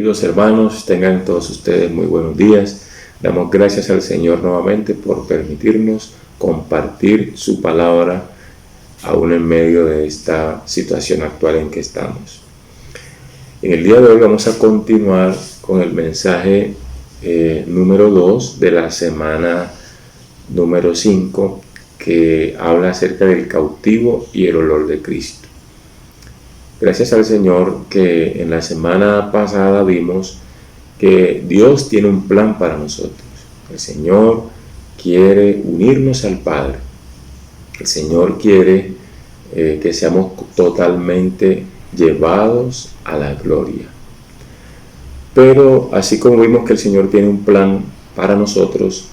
Queridos hermanos, tengan todos ustedes muy buenos días. Damos gracias al Señor nuevamente por permitirnos compartir su palabra aún en medio de esta situación actual en que estamos. En el día de hoy vamos a continuar con el mensaje número 2 de la semana número 5, que habla acerca del cautivo y el olor de Cristo. Gracias al Señor que en la semana pasada vimos que Dios tiene un plan para nosotros. El Señor quiere unirnos al Padre. El Señor quiere que seamos totalmente llevados a la gloria. Pero así como vimos que el Señor tiene un plan para nosotros,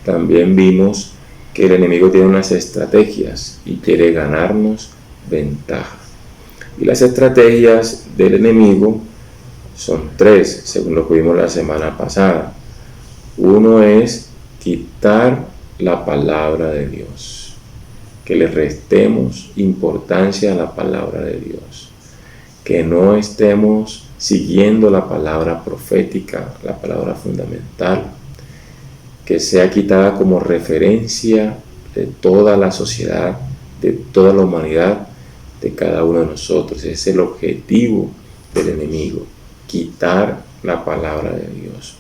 también vimos que el enemigo tiene unas estrategias y quiere ganarnos ventaja. Y las estrategias del enemigo son 3, según lo que vimos la semana pasada. Uno es quitar la palabra de Dios, que le restemos importancia a la palabra de Dios, que no estemos siguiendo la palabra profética, la palabra fundamental, que sea quitada como referencia de toda la sociedad, de toda la humanidad, de cada uno de nosotros. Ese es el objetivo del enemigo, quitar la palabra de Dios.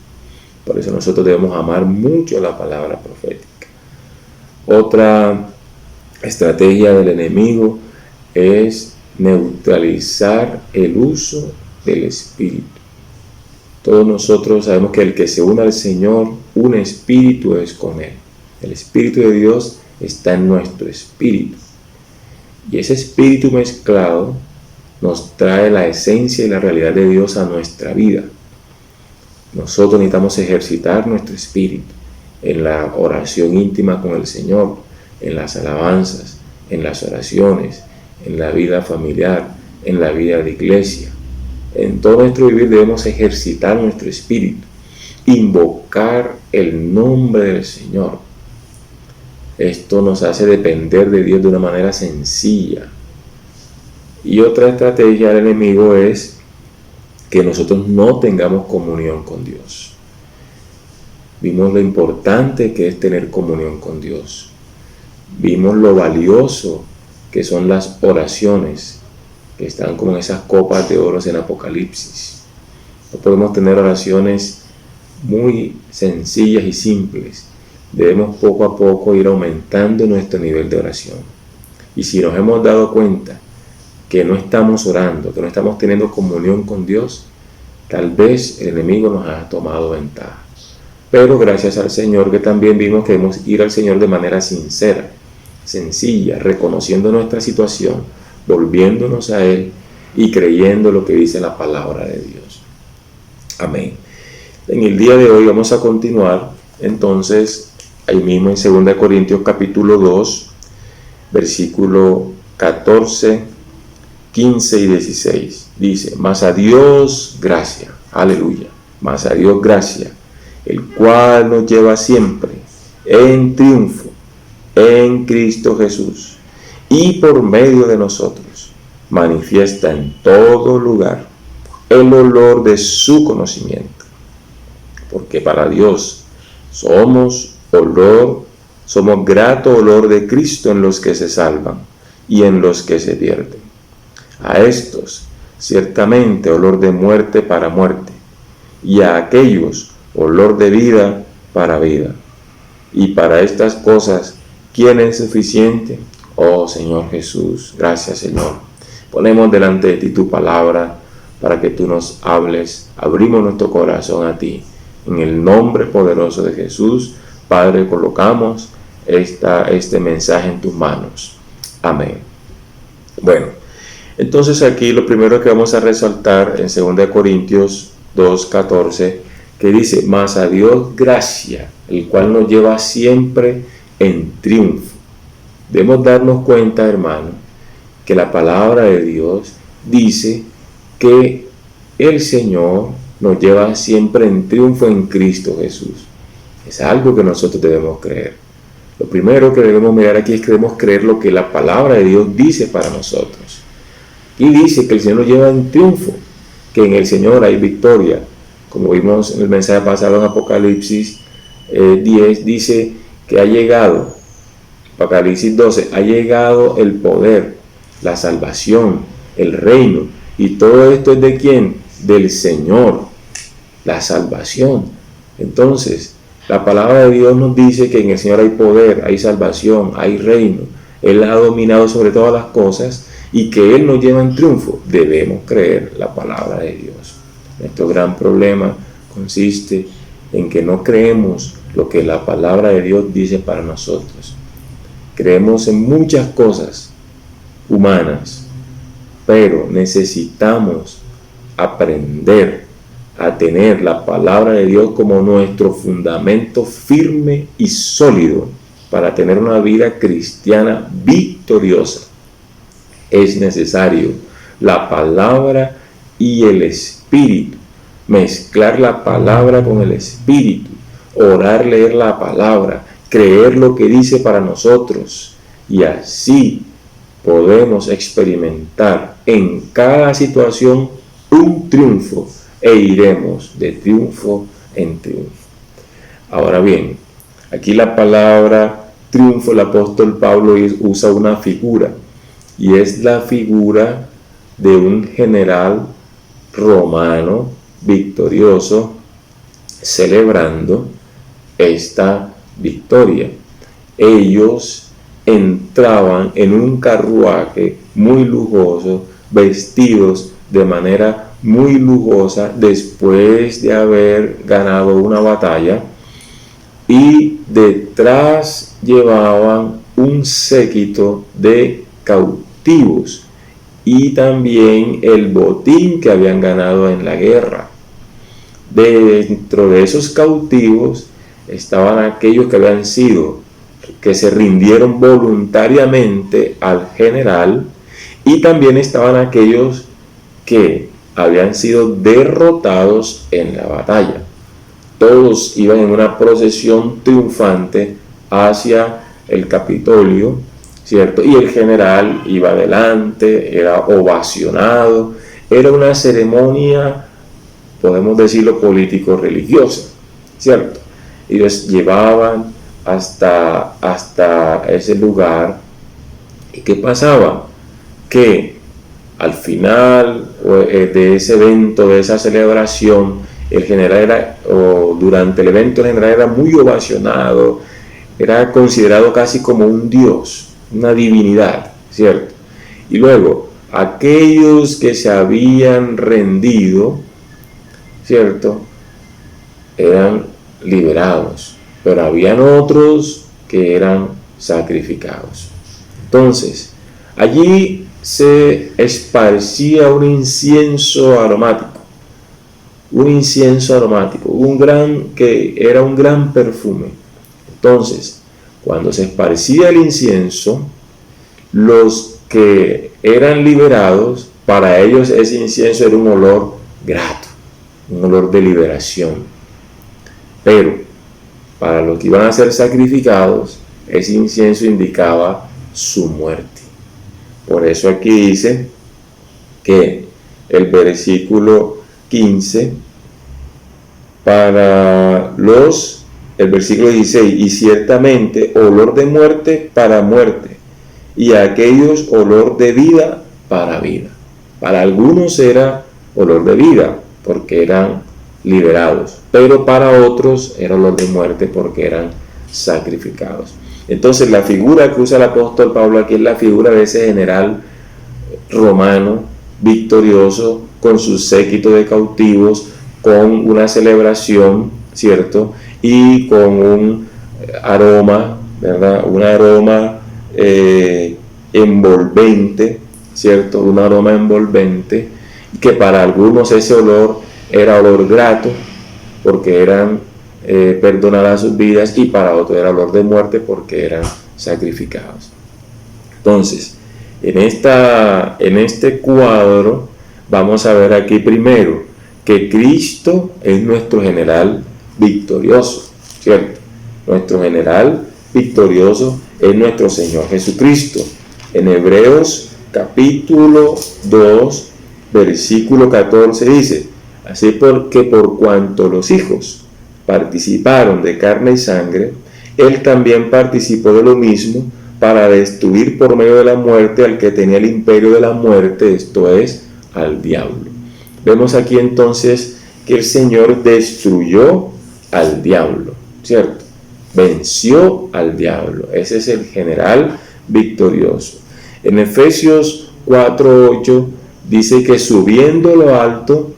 Por eso nosotros debemos amar mucho la palabra profética. Otra estrategia del enemigo es neutralizar el uso del Espíritu. Todos nosotros sabemos que el que se une al Señor, un espíritu es con Él. El Espíritu de Dios está en nuestro espíritu. Y ese espíritu mezclado nos trae la esencia y la realidad de Dios a nuestra vida. Nosotros necesitamos ejercitar nuestro espíritu en la oración íntima con el Señor, en las alabanzas, en las oraciones, en la vida familiar, en la vida de iglesia. En todo nuestro vivir debemos ejercitar nuestro espíritu, invocar el nombre del Señor. Esto nos hace depender de Dios de una manera sencilla. Y otra estrategia del enemigo es que nosotros no tengamos comunión con Dios. Vimos lo importante que es tener comunión con Dios. Vimos lo valioso que son las oraciones, que están como en esas copas de oro en Apocalipsis. No podemos tener oraciones muy sencillas y simples. Debemos poco a poco ir aumentando nuestro nivel de oración. Y si nos hemos dado cuenta que no estamos orando, que no estamos teniendo comunión con Dios, tal vez el enemigo nos ha tomado ventaja. Pero gracias al Señor, que también vimos que debemos ir al Señor de manera sincera, sencilla, reconociendo nuestra situación, volviéndonos a Él y creyendo lo que dice la palabra de Dios. Amén. En el día de hoy vamos a continuar entonces ahí mismo en 2 Corintios capítulo 2, versículo 14, 15 y 16. Dice: mas a Dios gracia, aleluya, mas a Dios gracia, el cual nos lleva siempre en triunfo en Cristo Jesús, y por medio de nosotros manifiesta en todo lugar el olor de su conocimiento. Porque para Dios somos grato olor de Cristo en los que se salvan y en los que se pierden. A estos ciertamente olor de muerte para muerte, y a aquellos olor de vida para vida. Y para estas cosas, ¿quién es suficiente? Oh Señor Jesús, gracias Señor. Ponemos delante de ti tu palabra para que tú nos hables. Abrimos nuestro corazón a ti. En el nombre poderoso de Jesús, Padre, colocamos este mensaje en tus manos. Amén. Bueno, entonces aquí lo primero que vamos a resaltar en 2 Corintios 2:14, que dice: mas a Dios gracia, el cual nos lleva siempre en triunfo. Debemos darnos cuenta, hermano, que la palabra de Dios dice que el Señor nos lleva siempre en triunfo en Cristo Jesús. Es algo que nosotros debemos creer. Lo primero que debemos mirar aquí es que debemos creer lo que la palabra de Dios dice para nosotros. Y dice que el Señor nos lleva en triunfo. que en el Señor hay victoria. Como vimos en el mensaje pasado en Apocalipsis 10, dice que ha llegado, Apocalipsis 12, ha llegado el poder, la salvación, el reino. Y todo esto es ¿de quién? Del Señor, la salvación. Entonces, la palabra de Dios nos dice que en el Señor hay poder, hay salvación, hay reino. Él ha dominado sobre todas las cosas y que Él nos lleva en triunfo. Debemos creer la palabra de Dios. Nuestro gran problema consiste en que no creemos lo que la palabra de Dios dice para nosotros. Creemos en muchas cosas humanas, pero necesitamos aprender a tener la palabra de Dios como nuestro fundamento firme y sólido para tener una vida cristiana victoriosa. Es necesario la palabra y el Espíritu, mezclar la palabra con el Espíritu, orar, leer la palabra, creer lo que dice para nosotros, y así podemos experimentar en cada situación un triunfo e iremos de triunfo en triunfo. Ahora bien, aquí la palabra triunfo, el apóstol Pablo usa una figura, y es la figura de un general romano victorioso celebrando esta victoria. Ellos entraban en un carruaje muy lujoso, vestidos de manera muy lujosa después de haber ganado una batalla, y detrás llevaban un séquito de cautivos y también el botín que habían ganado en la guerra. Dentro de esos cautivos estaban aquellos que se rindieron voluntariamente al general, y también estaban aquellos que habían sido derrotados en la batalla. Todos iban en una procesión triunfante hacia el Capitolio, ¿cierto? Y el general iba adelante, era ovacionado, era una ceremonia, podemos decirlo, político-religiosa, ¿cierto? Ellos llevaban hasta ese lugar. ¿Y qué pasaba? Que al final de ese evento, de esa celebración, el general durante el evento el general era muy ovacionado, era considerado casi como un dios, una divinidad, ¿cierto? Y luego, aquellos que se habían rendido, ¿cierto?, eran liberados, pero habían otros que eran sacrificados. Entonces, allí se esparcía un incienso aromático, que era un gran perfume. Entonces, cuando se esparcía el incienso, los que eran liberados, para ellos ese incienso era un olor grato, un olor de liberación. Pero para los que iban a ser sacrificados, ese incienso indicaba su muerte. Por eso aquí dice que el versículo 15, el versículo 16, y ciertamente olor de muerte para muerte, y a aquellos olor de vida para vida. Para algunos era olor de vida, porque eran liberados, pero para otros era olor de muerte, porque eran sacrificados. Entonces la figura que usa el apóstol Pablo aquí es la figura de ese general romano victorioso, con su séquito de cautivos, con una celebración, ¿cierto?, y con un aroma, ¿verdad?, un aroma envolvente, ¿cierto?, un aroma envolvente, que para algunos ese olor era olor grato, porque eran perdonadas sus vidas, y para otros era olor de muerte, porque eran sacrificados. Entonces, en este cuadro vamos a ver aquí primero que Cristo es nuestro general victorioso, ¿cierto? Nuestro general victorioso es nuestro Señor Jesucristo. En Hebreos capítulo 2, versículo 14 dice: así porque por cuanto los hijos participaron de carne y sangre, él también participó de lo mismo, para destruir por medio de la muerte al que tenía el imperio de la muerte, esto es, al diablo. Vemos aquí entonces que el Señor destruyó al diablo, ¿cierto? Venció al diablo. Ese es el general victorioso. En Efesios 4:8 dice que subiendo lo alto,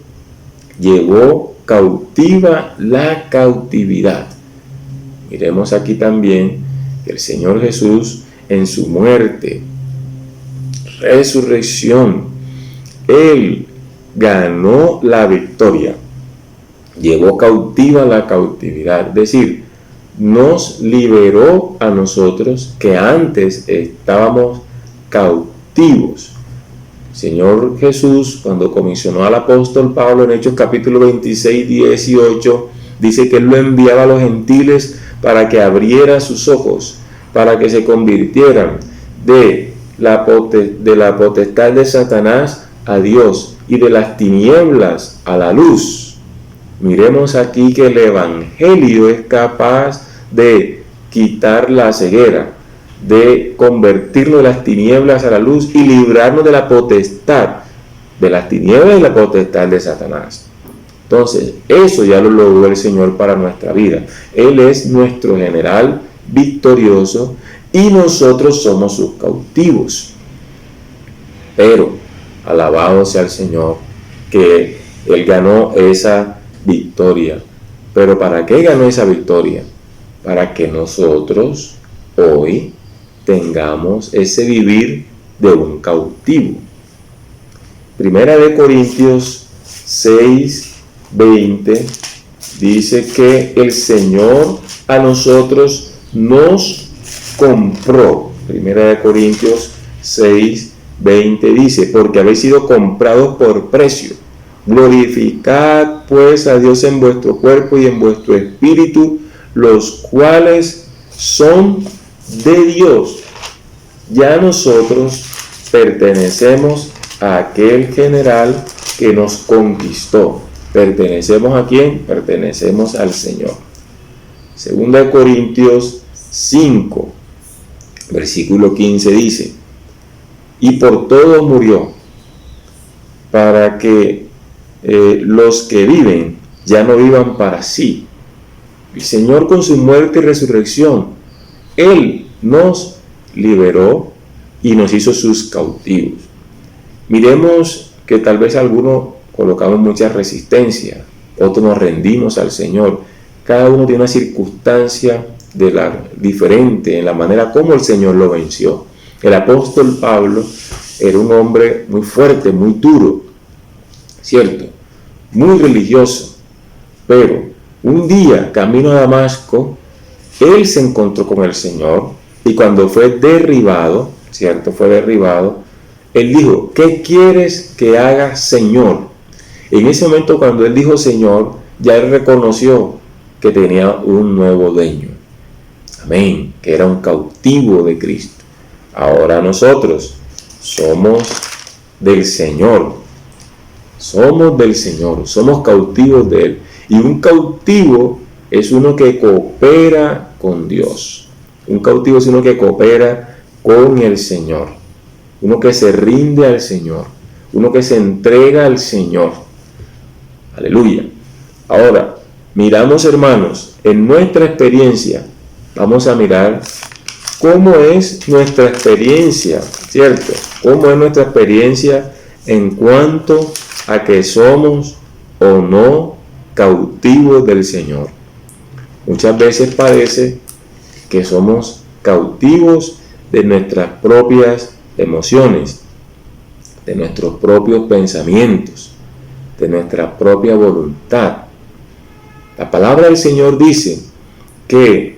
llevó cautiva la cautividad. Miremos aquí también que el Señor Jesús, en su muerte, resurrección, Él ganó la victoria, llevó cautiva la cautividad, es decir, nos liberó a nosotros que antes estábamos cautivos. El Señor Jesús, cuando comisionó al apóstol Pablo en Hechos capítulo 26, 18, dice que Él lo enviaba a los gentiles para que abriera sus ojos, para que se convirtieran de la potestad de Satanás a Dios y de las tinieblas a la luz. Miremos aquí que el Evangelio es capaz de quitar la ceguera, de convertirnos de las tinieblas a la luz y librarnos de la potestad de las tinieblas y la potestad de Satanás. Entonces, eso ya lo logró el Señor para nuestra vida. Él es nuestro general victorioso y nosotros somos sus cautivos. Pero, alabado sea el Señor, que Él ganó esa victoria. Pero ¿para qué ganó esa victoria? Para que nosotros hoy tengamos ese vivir de un cautivo. Primera de Corintios 6:20 dice que el Señor a nosotros nos compró. Primera de Corintios 6:20 dice: porque habéis sido comprados por precio. Glorificad pues a Dios en vuestro cuerpo y en vuestro espíritu, los cuales son de Dios. Ya nosotros pertenecemos a aquel general que nos conquistó. ¿Pertenecemos a quién? Pertenecemos al Señor. Segunda de Corintios 5, versículo 15 dice: y por todos murió, para que los que viven ya no vivan para sí. El Señor, con su muerte y resurrección, Él nos liberó y nos hizo sus cautivos. Miremos que tal vez algunos colocamos mucha resistencia, otros nos rendimos al Señor. Cada uno tiene una circunstancia diferente en la manera como el Señor lo venció. El apóstol Pablo era un hombre muy fuerte, muy duro, ¿cierto? Muy religioso, pero un día, camino a Damasco, él se encontró con el Señor y cuando fue derribado, ¿cierto? Fue derribado, él dijo: ¿qué quieres que haga, Señor? En ese momento, cuando él dijo Señor, ya él reconoció que tenía un nuevo dueño. Amén, que era un cautivo de Cristo. Ahora nosotros somos del Señor. Somos del Señor, somos cautivos de Él. Y un cautivo es uno que coopera con Dios. Un cautivo es uno que coopera con el Señor. Uno que se rinde al Señor. Uno que se entrega al Señor. Aleluya. Ahora, miramos, hermanos, en nuestra experiencia, vamos a mirar cómo es nuestra experiencia, ¿cierto? Cómo es nuestra experiencia en cuanto a que somos o no cautivos del Señor. Muchas veces parece que somos cautivos de nuestras propias emociones, de nuestros propios pensamientos, de nuestra propia voluntad. La palabra del Señor dice que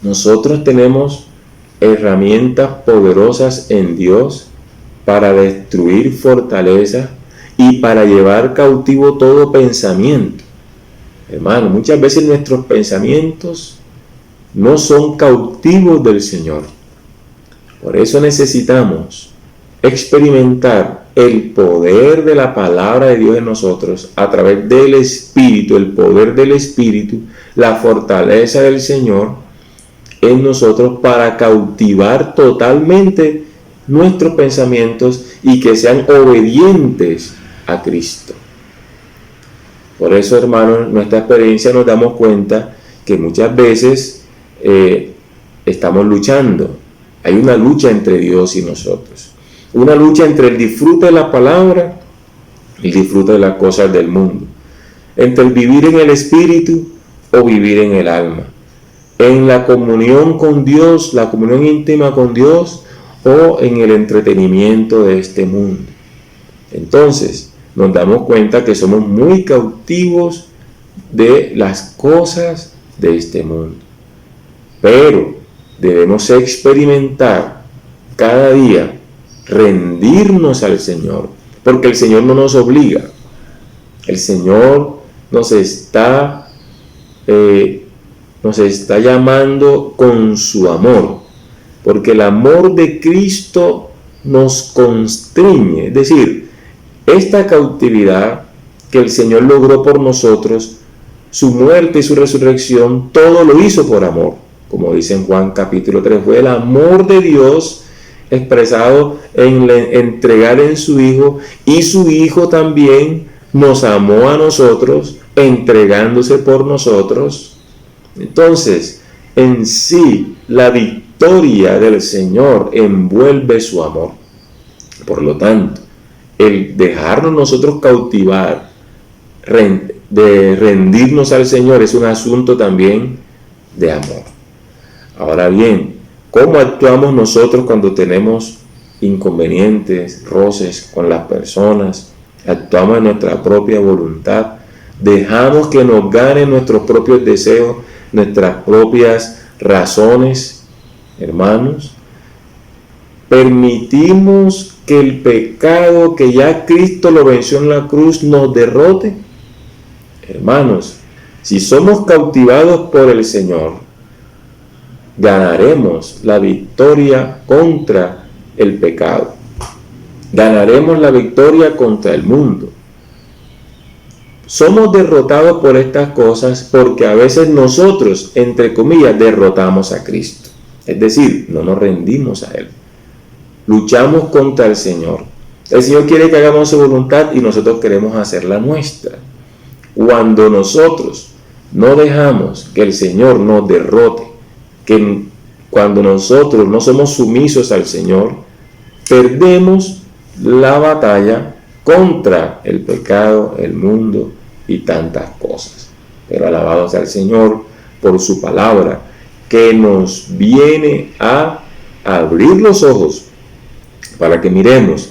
nosotros tenemos herramientas poderosas en Dios para destruir fortalezas y para llevar cautivo todo pensamiento. Hermano, muchas veces nuestros pensamientos no son cautivos del Señor. Por eso necesitamos experimentar el poder de la palabra de Dios en nosotros, a través del Espíritu, el poder del Espíritu, la fortaleza del Señor en nosotros para cautivar totalmente nuestros pensamientos y que sean obedientes a Cristo. Por eso, hermanos, nuestra experiencia nos damos cuenta que muchas veces estamos luchando. Hay una lucha entre Dios y nosotros. Una lucha entre el disfrute de la palabra y el disfrute de las cosas del mundo. Entre el vivir en el espíritu o vivir en el alma. En la comunión con Dios, la comunión íntima con Dios, o en el entretenimiento de este mundo. Entonces, nos damos cuenta que somos muy cautivos de las cosas de este mundo. Pero debemos experimentar cada día rendirnos al Señor, porque el Señor no nos obliga. El Señor nos está llamando con su amor, porque el amor de Cristo nos constriñe. Es decir, esta cautividad que el Señor logró por nosotros, su muerte y su resurrección, todo lo hizo por amor. Como dice en Juan capítulo 3, fue el amor de Dios expresado en entregar en su Hijo, y su Hijo también nos amó a nosotros, entregándose por nosotros. Entonces, en sí, la victoria del Señor envuelve su amor. Por lo tanto, el dejarnos nosotros cautivar, de rendirnos al Señor, es un asunto también de amor. Ahora bien, ¿cómo actuamos nosotros cuando tenemos inconvenientes, roces con las personas? Actuamos en nuestra propia voluntad, dejamos que nos ganen nuestros propios deseos, nuestras propias razones, hermanos. Permitimos que el pecado que ya Cristo lo venció en la cruz nos derrote. Hermanos, si somos cautivados por el Señor, ganaremos la victoria contra el pecado. Ganaremos la victoria contra el mundo. Somos derrotados por estas cosas porque a veces nosotros, entre comillas, derrotamos a Cristo. Es decir, no nos rendimos a Él. Luchamos contra el Señor. El Señor quiere que hagamos su voluntad y nosotros queremos hacer la nuestra. Cuando nosotros no dejamos que el Señor nos derrote, que cuando nosotros no somos sumisos al Señor, perdemos la batalla contra el pecado, el mundo y tantas cosas. Pero alabado sea el Señor por su palabra, que nos viene a abrir los ojos para que miremos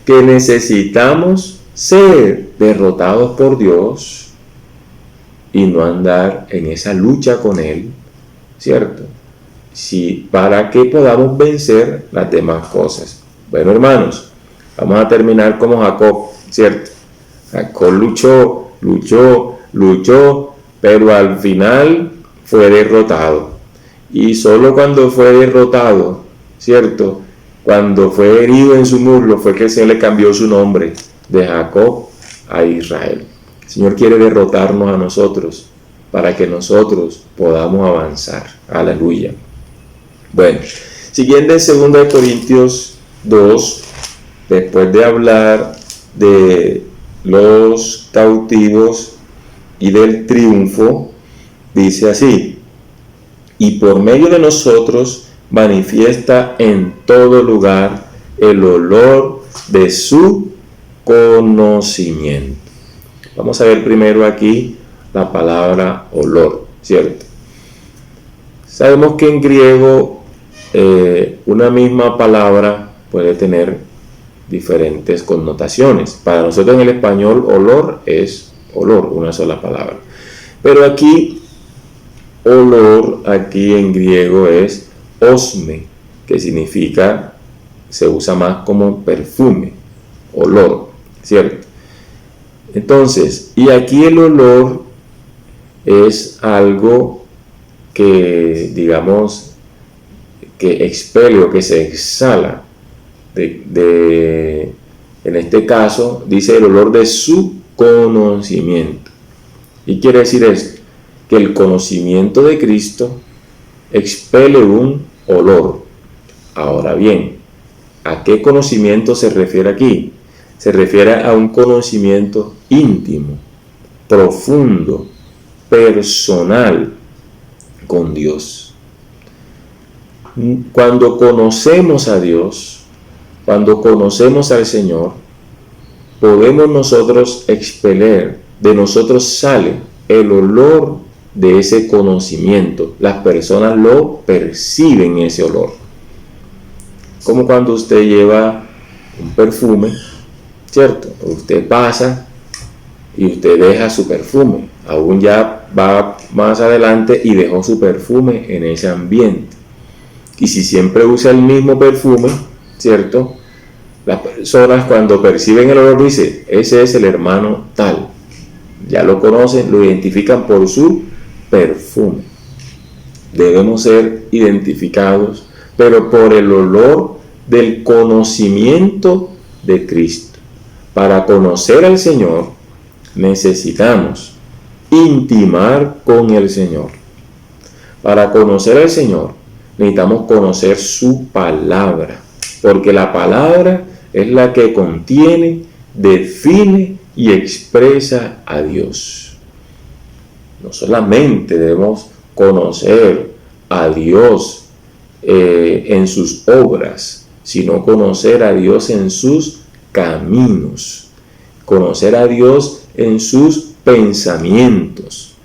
que necesitamos ser derrotados por Dios y no andar en esa lucha con Él, ¿cierto? Sí, para que podamos vencer las demás cosas. Bueno, hermanos, vamos a terminar como Jacob, ¿cierto? Jacob luchó, pero al final fue derrotado. Y solo cuando fue derrotado, ¿cierto?, cuando fue herido en su muslo, fue que el Señor le cambió su nombre de Jacob a Israel. El Señor quiere derrotarnos a nosotros para que nosotros podamos avanzar. Aleluya. Bueno, siguiendo en 2 Corintios 2, después de hablar de los cautivos y del triunfo, dice así: y por medio de nosotros manifiesta en todo lugar el olor de su conocimiento. Vamos a ver primero aquí la palabra olor, ¿cierto? Sabemos que en griego una misma palabra puede tener diferentes connotaciones. Para nosotros en el español olor es olor, una sola palabra. Pero aquí olor, aquí en griego es osme, que significa, se usa más como perfume, olor, ¿cierto? Entonces, y aquí el olor es algo que, digamos, que expele o que se exhala de En este caso, dice el olor de su conocimiento. ¿Y quiere decir esto? Que el conocimiento de Cristo expele un olor. Ahora bien, ¿a qué conocimiento se refiere aquí? Se refiere a un conocimiento íntimo, profundo, personal con Dios. Cuando conocemos a Dios, cuando conocemos al Señor, podemos nosotros expeler, de nosotros sale el olor de ese conocimiento. Las personas lo perciben, ese olor. Como cuando usted lleva un perfume, ¿cierto? Usted pasa y usted deja su perfume. Aún ya va más adelante y dejó su perfume en ese ambiente. Y si siempre usa el mismo perfume, ¿cierto? Las personas cuando perciben el olor dicen, ese es el hermano tal. Ya lo conocen, lo identifican por su perfume. Debemos ser identificados, pero por el olor del conocimiento de Cristo. Para conocer al Señor, necesitamos intimar con el Señor. Para conocer al Señor, necesitamos conocer su palabra, porque la palabra es la que contiene, define y expresa a Dios. No solamente debemos conocer a Dios en sus obras, sino conocer a Dios en sus caminos, conocer a Dios en sus pensamientos,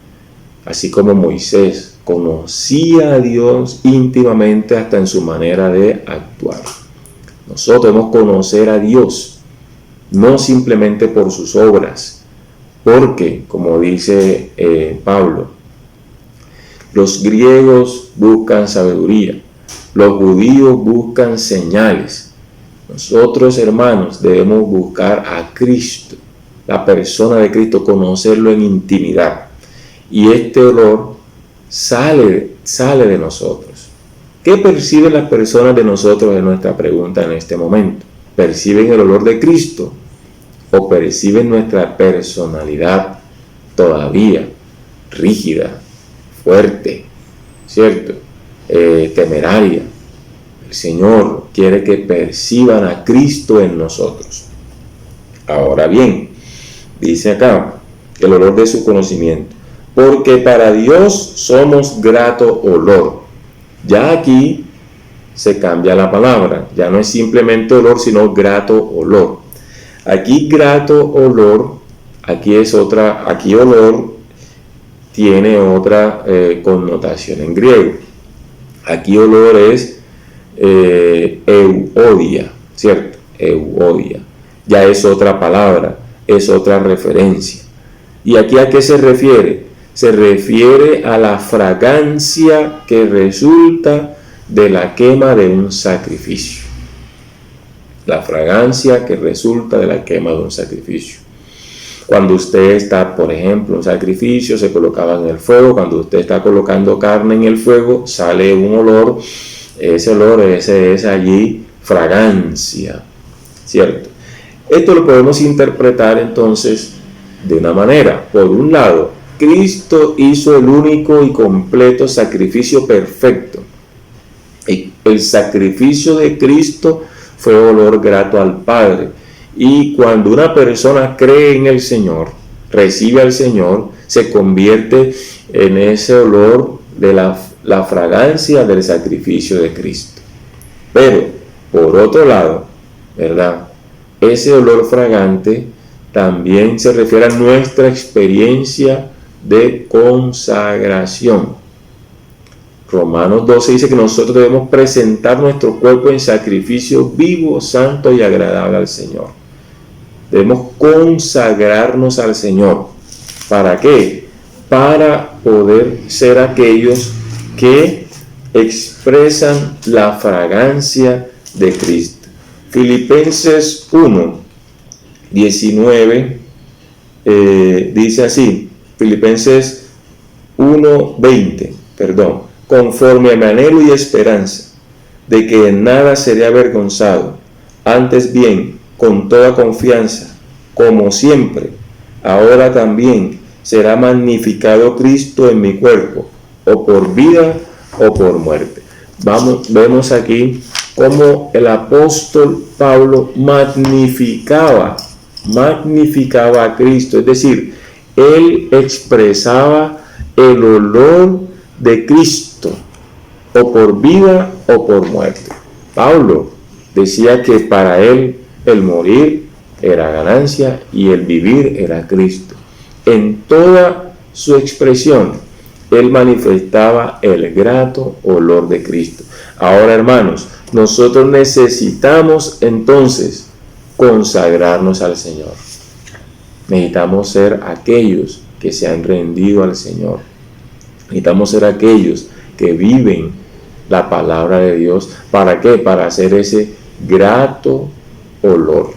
así como Moisés conocía a Dios íntimamente hasta en su manera de actuar. Nosotros debemos conocer a Dios, no simplemente por sus obras, porque, como dice Pablo, los griegos buscan sabiduría, los judíos buscan señales. Nosotros, hermanos, debemos buscar a Cristo, la persona de Cristo, conocerlo en intimidad. Y este olor sale de nosotros. ¿Qué perciben las personas de nosotros? Es nuestra pregunta en este momento. ¿Perciben el olor de Cristo o perciben nuestra personalidad todavía rígida, fuerte, ¿cierto? Temeraria? El Señor quiere que perciban a Cristo en nosotros. Ahora bien, dice acá, el olor de su conocimiento. Porque para Dios somos grato olor. Ya aquí se cambia la palabra. Ya no es simplemente olor, sino grato olor. Aquí grato olor, aquí olor tiene otra connotación en griego. Aquí olor es euodia, ¿cierto? Euodia. Ya es otra palabra, es otra referencia. ¿Y aquí a qué se refiere? Se refiere a la fragancia que resulta de la quema de un sacrificio. La fragancia que resulta de la quema de un sacrificio. Cuando usted está, por ejemplo, un sacrificio se colocaba en el fuego. Cuando usted está colocando carne en el fuego, sale un olor. Ese olor, ese es allí fragancia, ¿cierto? Esto lo podemos interpretar entonces de una manera. Por un lado, Cristo hizo el único y completo sacrificio perfecto. Y el sacrificio de Cristo fue olor grato al Padre. Y cuando una persona cree en el Señor, recibe al Señor, se convierte en ese olor de la fragancia del sacrificio de Cristo. Pero, por otro lado, ¿verdad? Ese olor fragante también se refiere a nuestra experiencia de consagración. Romanos 12 dice que nosotros debemos presentar nuestro cuerpo en sacrificio vivo, santo y agradable al Señor. Debemos consagrarnos al Señor. ¿Para qué? Para poder ser aquellos que expresan la fragancia de Cristo. Filipenses 1, 19 dice así, Filipenses 1, 20, conforme a mi anhelo y esperanza de que en nada seré avergonzado, antes bien, con toda confianza, como siempre, ahora también será magnificado Cristo en mi cuerpo, o por vida o por muerte. Vemos aquí cómo el apóstol Pablo magnificaba a Cristo, es decir, él expresaba el olor de Cristo, o por vida o por muerte. Pablo decía que para él el morir era ganancia y el vivir era Cristo. En toda su expresión, él manifestaba el grato olor de Cristo. Ahora, hermanos, nosotros necesitamos entonces consagrarnos al Señor. Necesitamos ser aquellos que se han rendido al Señor. Necesitamos ser aquellos que viven la palabra de Dios. ¿Para qué? Para hacer ese grato olor.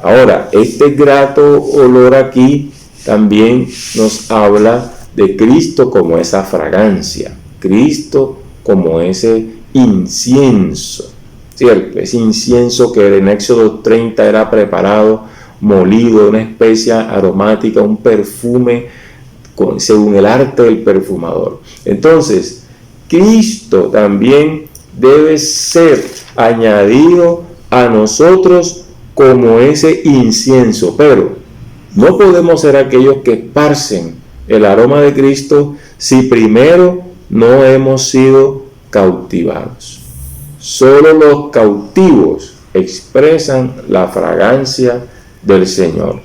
Ahora, este grato olor aquí también nos habla de Cristo como esa fragancia, Cristo como ese incienso, ¿cierto? Ese incienso que en Éxodo 30 era preparado, molido, una especia aromática, un perfume según el arte del perfumador. Entonces, Cristo también debe ser añadido a nosotros como ese incienso, pero no podemos ser aquellos que esparcen el aroma de Cristo si primero no hemos sido cautivados. Solo los cautivos expresan la fragancia del Señor.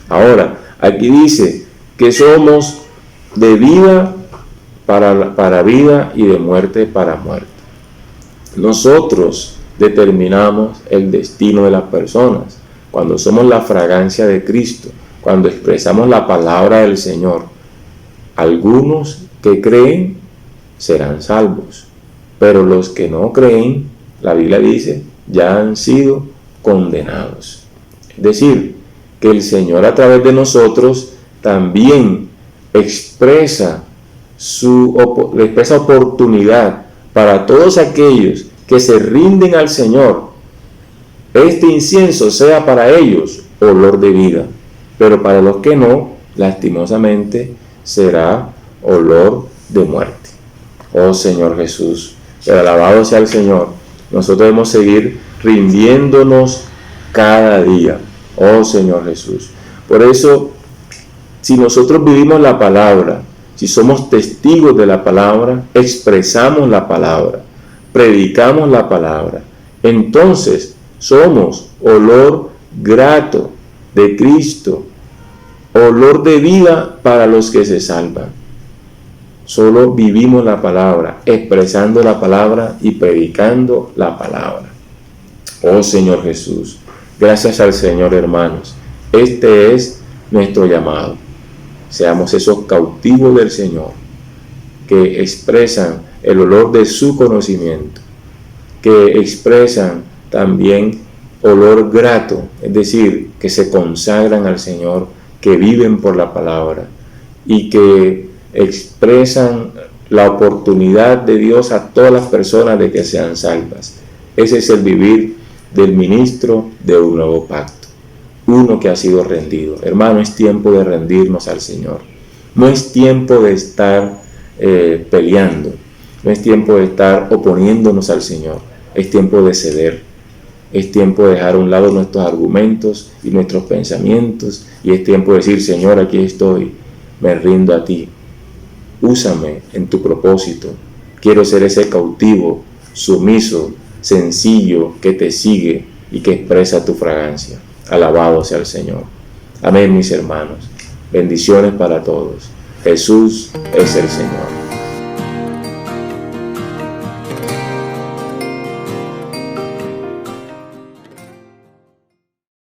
Ahora, aquí dice que somos de vida para vida y de muerte para muerte. Nosotros determinamos el destino de las personas. Cuando somos la fragancia de Cristo, cuando expresamos la palabra del Señor, algunos que creen serán salvos, pero los que no creen, la Biblia dice, ya han sido condenados. Es decir, que el Señor a través de nosotros también expresa oportunidad para todos aquellos que se rinden al Señor. Este incienso sea para ellos olor de vida, pero para los que no, lastimosamente, será olor de muerte. Oh Señor Jesús, pero alabado sea el Señor. Nosotros debemos seguir rindiéndonos cada día. Oh Señor Jesús. Por eso, si nosotros vivimos la palabra, si somos testigos de la palabra, expresamos la palabra, predicamos la palabra, entonces somos olor grato de Cristo, olor de vida para los que se salvan. Solo vivimos la palabra, expresando la palabra y predicando la palabra. Oh Señor Jesús, gracias al Señor, hermanos. Este es nuestro llamado. Seamos esos cautivos del Señor que expresan el olor de su conocimiento, que expresan también olor grato, es decir, que se consagran al Señor, que viven por la palabra y que expresan la oportunidad de Dios a todas las personas de que sean salvas. Ese es el vivir del ministro de un nuevo pacto, uno que ha sido rendido. Hermano, es tiempo de rendirnos al Señor. No es tiempo de estar peleando, no es tiempo de estar oponiéndonos al Señor, es tiempo de ceder, es tiempo de dejar a un lado nuestros argumentos y nuestros pensamientos, y es tiempo de decir, Señor, aquí estoy, me rindo a ti, úsame en tu propósito, quiero ser ese cautivo, sumiso, sencillo, que te sigue y que expresa tu fragancia. Alabado sea el Señor. Amén, mis hermanos. Bendiciones para todos. Jesús es el Señor.